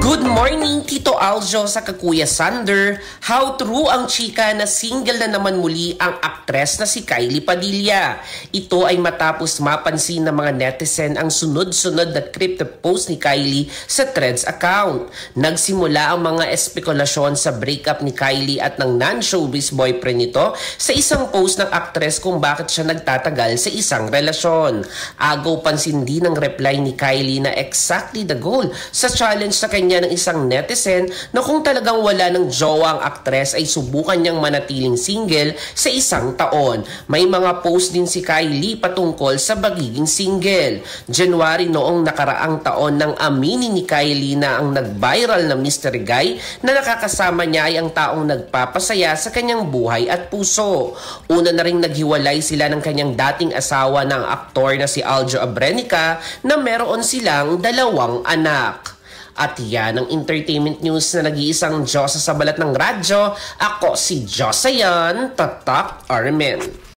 Good morning, Tito Aljo sa Kakuya Sander. How true ang chika na single na naman muli ang aktres na si Kylie Padilla. Ito ay matapos mapansin ng mga netizen ang sunod-sunod na crypto post ni Kylie sa Threads account. Nagsimula ang mga espekulasyon sa breakup ni Kylie at ng non-showbiz boyfriend nito sa isang post ng aktres kung bakit siya nagtatagal sa isang relasyon. Agaw pansin din ang reply ni Kylie na exactly the goal sa challenge sa kanya ng isang netizen na kung talagang wala ng jowa ang aktres ay subukan niyang manatiling single sa isang taon. May mga post din si Kylie patungkol sa pagiging single. January noong nakaraang taon nang aminin ni Kylie na ang nag-viral na mystery guy na nakakasama niya ay ang taong nagpapasaya sa kanyang buhay at puso. Una na ring naghiwalay sila ng kanyang dating asawa ng aktor na si Aljo Abrenica na meron silang 2 anak. At yan ang entertainment news na nag-iisang Diyosa sa balat ng radyo. Ako si Josayan Tatak Armen.